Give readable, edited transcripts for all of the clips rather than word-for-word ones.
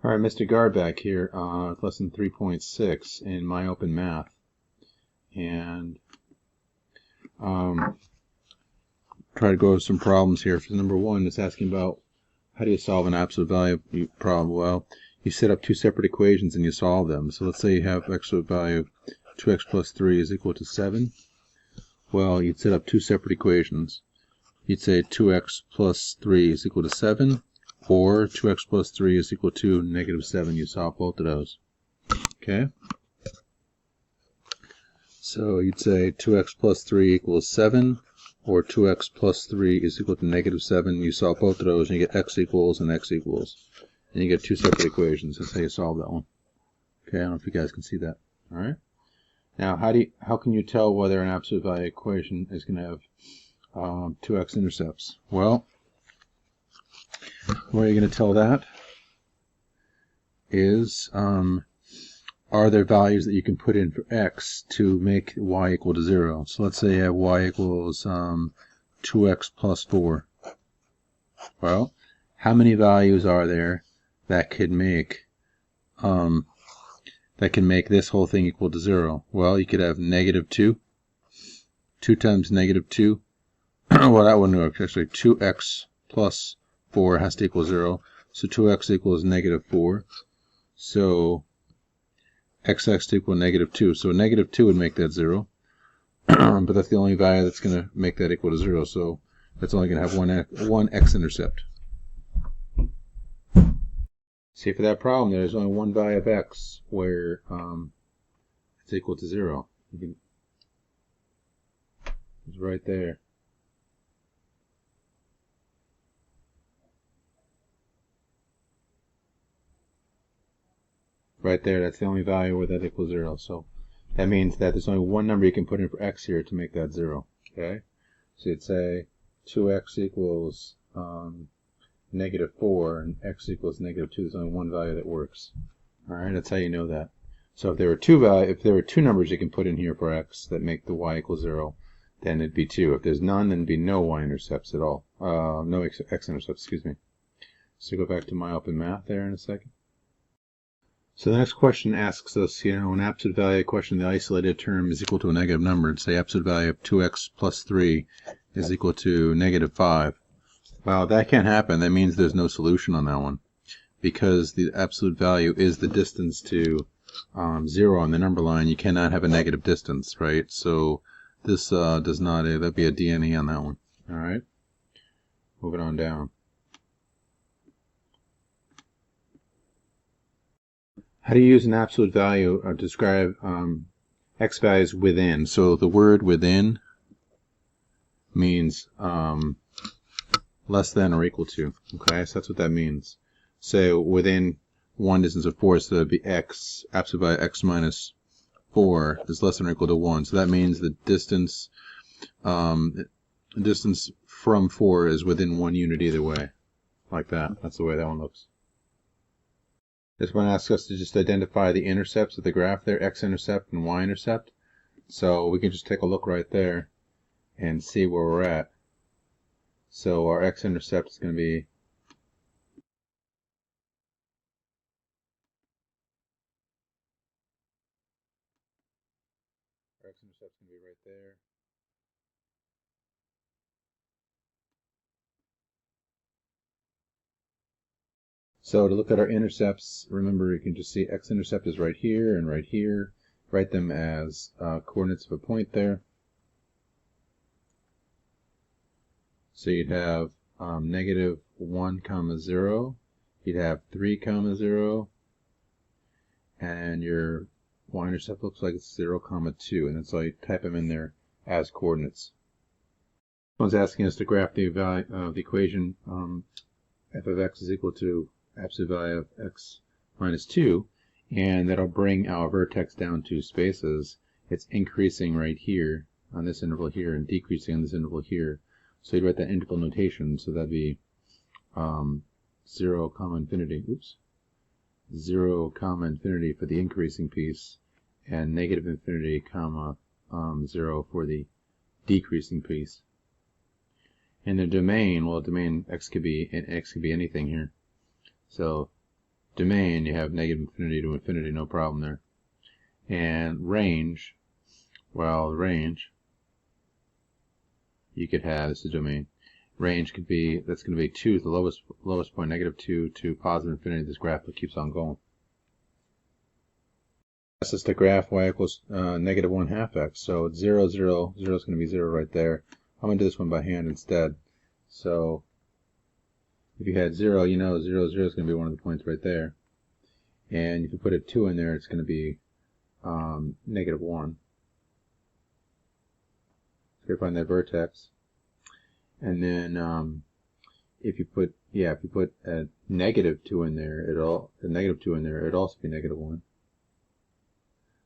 All right, Mr. Gardback here, lesson 3.6 in MyOpenMath, and try to go over some problems here. So number one, it's asking about how do you solve an absolute value problem? Well, you set up two separate equations and you solve them. So let's say you have absolute value 2x plus 3 is equal to 7. Well, you'd set up two separate equations. You'd say 2x plus 3 is equal to 7. Or 2x plus 3 is equal to negative 7. You solve both of those. Okay? So you'd say 2x plus 3 equals 7, or 2x plus 3 is equal to negative 7. You solve both of those, and you get x equals and x equals. And you get two separate equations. That's how you solve that one. Okay, I don't know if you guys can see that. All right? Now, how can you tell whether an absolute value equation is going to have two x-intercepts? Well, the way you're going to tell that is, are there values that you can put in for x to make y equal to 0? So let's say you have y equals 2x plus 4. Well, how many values are there that could make this whole thing equal to 0? Well, you could have negative 2. 2 times negative 2. Well, that wouldn't work. Actually, 2x plus 4 has to equal 0. So 2x equals negative 4. So x has to equal negative 2. So negative 2 would make that 0. But that's the only value that's going to make that equal to 0. So that's only going to have one x-intercept. See, for that problem, there's only one value of x where it's equal to 0. It's right there. Right there, that's the only value where that equals 0. So that means that there's only one number you can put in for x here to make that 0. Okay? So you'd say 2x equals negative 4 and x equals negative 2. There's only one value that works. All right, that's how you know that. So if there were two numbers you can put in here for x that make the y equal 0, then it'd be 2. If there's none, then it'd be no y-intercepts at all. No x-intercepts, excuse me. So go back to MyOpenMath there in a second. So the next question asks us, an absolute value question, the isolated term is equal to a negative number. And say absolute value of 2x plus 3 is equal to negative 5. Well, that can't happen. That means there's no solution on that one, because the absolute value is the distance to 0 on the number line. You cannot have a negative distance, right? So this does not, that'd be a DNE on that one. All right? Moving on down. How do you use an absolute value to describe x values within? So the word within means less than or equal to. Okay, so that's what that means. So within one distance of 4, so that would be x, absolute value x minus 4 is less than or equal to 1. So that means the distance from 4 is within 1 unit either way. Like that. That's the way that one looks. This one asks us to just identify the intercepts of the graph there, x-intercept and y-intercept. So we can just take a look right there and see where we're at. So our x-intercept is going to be right there. So to look at our intercepts, remember you can just see x-intercept is right here and right here. Write them as coordinates of a point there. So you'd have negative 1 comma 0. You'd have 3 comma 0. And your y-intercept looks like it's 0 comma 2. And that's why you type them in there as coordinates. This one's asking us to graph the value of the equation f of x is equal to absolute value of x minus 2, and that'll bring our vertex down 2 spaces. It's increasing right here on this interval here and decreasing on this interval here. So you'd write that interval notation, so that'd be 0 comma infinity. Oops. 0 comma infinity for the increasing piece, and negative infinity comma 0 for the decreasing piece. And the domain, well, domain x could be anything here. So domain, you have negative infinity to infinity, no problem there. And range, well, range, you could have, this is domain, range could be, that's going to be 2 is the lowest point, negative 2 to positive infinity. This graph keeps on going. This is the graph y equals negative 1/2 x. So it's 0, 0, 0 is going to be 0 right there. I'm going to do this one by hand instead. So if you had 0, you know 0, 0 is going to be one of the points right there. And if you put a 2 in there, it's going to be negative 1. So you find that vertex. And then if you put a negative 2 in there, it'd also be negative 1.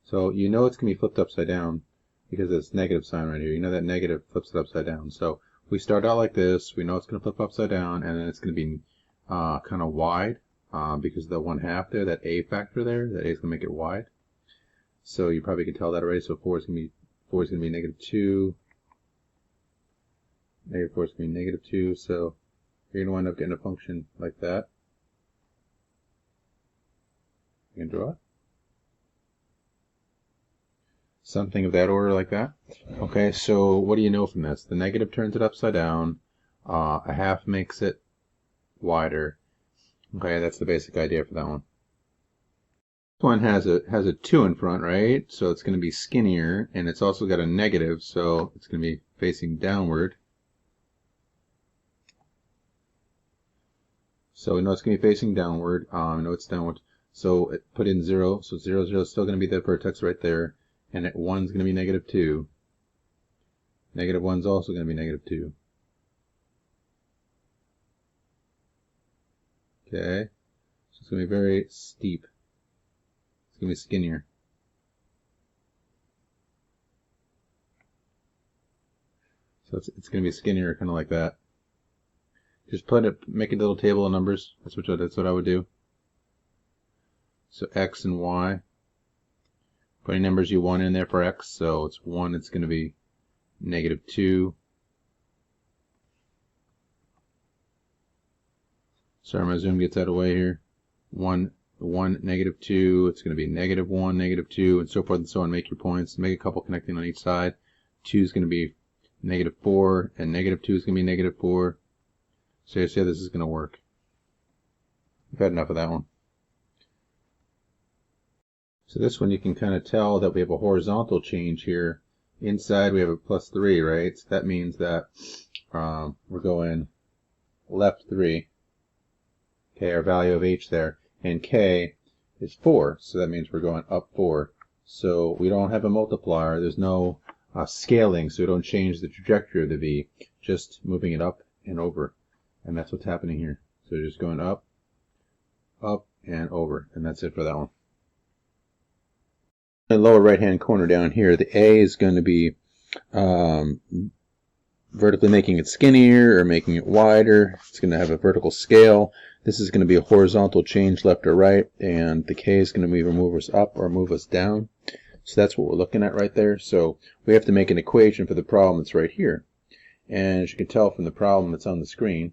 So you know it's going to be flipped upside down because of this negative sign right here. You know that negative flips it upside down. So we start out like this. We know it's going to flip upside down, and then it's going to be kind of wide because of the 1/2 there, that a factor there. That a is going to make it wide. So you probably can tell that already. So 4 is going to be negative 2. Negative 4 is going to be negative 2. So you're going to wind up getting a function like that. You can draw it. Something of that order like that. Okay, so what do you know from this? The negative turns it upside down. A half makes it wider. Okay, that's the basic idea for that one. This one has a 2 in front, right? So it's going to be skinnier, and it's also got a negative, so it's going to be facing downward. So we know it's going to be facing downward. We know it's downward. So put in 0. So 0, 0 is still going to be the vertex right there. And at 1 is going to be negative 2. Negative 1 is also going to be negative 2. Okay. So it's going to be very steep. It's going to be skinnier. So it's going to be skinnier, kind of like that. Just make a little table of numbers. That's what I would do. So x and y. Put any numbers you want in there for x. So it's 1, it's going to be negative 2. Sorry, my zoom gets out of the way here. 1, negative 2. It's going to be negative 1, negative 2, and so forth and so on. Make your points. Make a couple connecting on each side. 2 is going to be negative 4, and negative 2 is going to be negative 4. So you see how this is going to work. I've had enough of that one. So this one you can kind of tell that we have a horizontal change here. Inside we have a plus 3, right? So that means that we're going left 3. Okay, our value of h there. And k is 4, so that means we're going up 4. So we don't have a multiplier. There's no scaling, so we don't change the trajectory of the v, just moving it up and over. And that's what's happening here. So just going up, up, and over. And that's it for that one. In the lower right hand corner down here, the A is going to be vertically making it skinnier or making it wider. It's going to have a vertical scale. This is going to be a horizontal change left or right, and the K is going to either move us up or move us down. So that's what we're looking at right there. So we have to make an equation for the problem that's right here. And as you can tell from the problem that's on the screen,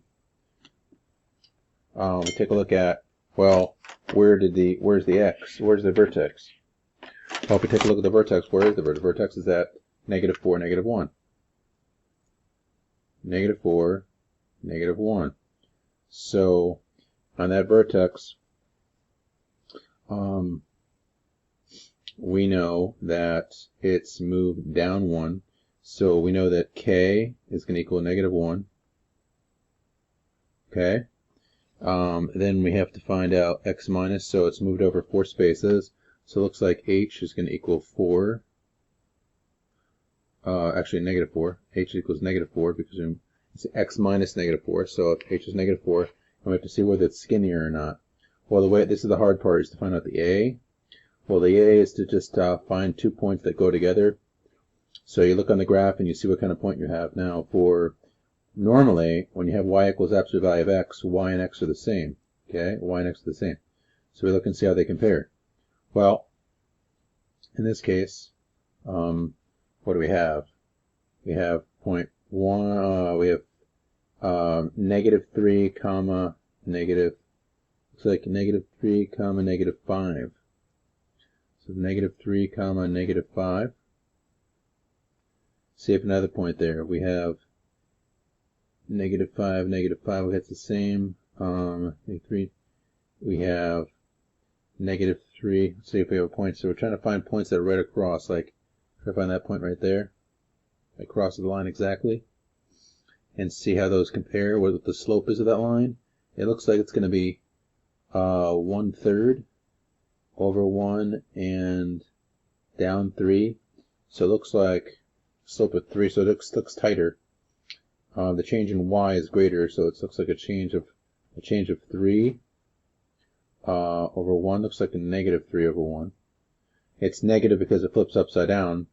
we take a look at, well, where's the x? Where's the vertex? Well, if we take a look at the vertex, where is the vertex? The vertex is at negative 4, negative 1. Negative 4, negative 1. So on that vertex, we know that it's moved down 1. So we know that k is going to equal negative 1. Okay. Then we have to find out x minus, so it's moved over 4 spaces. So it looks like h is going to equal 4. Actually, negative 4. H equals negative 4 because it's x minus negative 4. So if h is negative 4, and we have to see whether it's skinnier or not. Well, this is the hard part, is to find out the a. Well, the a is to just find 2 points that go together. So you look on the graph and you see what kind of point you have. Now, normally, when you have y equals absolute value of x, y and x are the same. Okay, y and x are the same. So we look and see how they compare. Well, in this case, what do we have? We have point 1. We have negative 3 comma negative looks like negative 3 comma negative 5. So negative 3 comma negative 5. Save another point there. We have negative 5, negative 5. We have the same. Negative 3. We have negative 3. Let's see if we have a point. So we're trying to find points that are right across. Like, try to find that point right there. That crosses the line exactly. And see how those compare, what the slope is of that line. It looks like it's going to be 1/3 over 1 and down 3. So it looks like slope of 3, so it looks tighter. The change in y is greater, so it looks like a change of 3 over 1. Looks like a negative 3 over 1. It's negative because it flips upside down.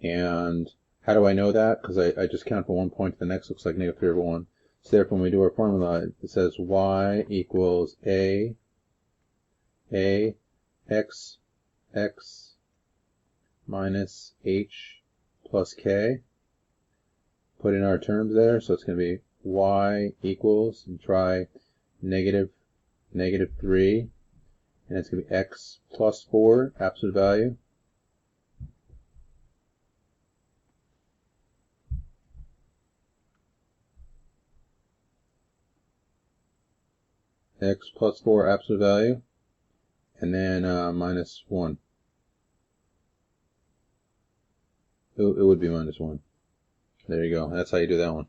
And how do I know that? Because I just count from one point to the next. Looks like negative 3 over 1. So therefore, when we do our formula, it says y equals a x minus h plus k. Put in our terms there, so it's going to be y equals, and try negative 3, and it's going to be x plus 4, absolute value. X plus 4, absolute value, and then minus 1. It would be minus 1. There you go. That's how you do that one.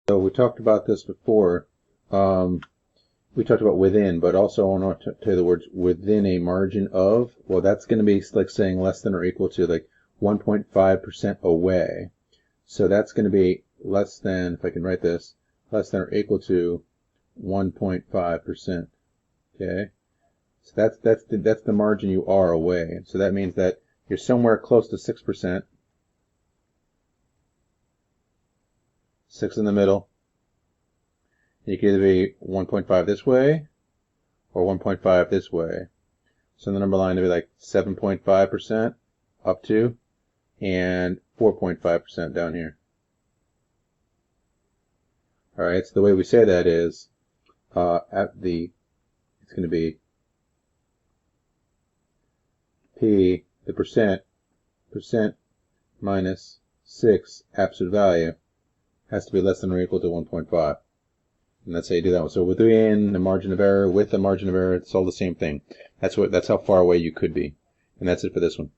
So we talked about this before. We talked about within, but also I want to tell you the words within a margin of. Well, that's going to be like saying less than or equal to like 1.5% away. So that's going to be less than, if I can write this, less than or equal to 1.5%. Okay, so that's the margin you are away. So that means that you're somewhere close to 6%. 6 in the middle. You can either be 1.5 this way or 1.5 this way. So the number line would be like 7.5% up to and 4.5% down here. Alright, so the way we say that is it's going to be P, the percent minus 6 absolute value has to be less than or equal to 1.5. And that's how you do that one. So within the margin of error, with the margin of error, it's all the same thing. That's how far away you could be. And that's it for this one.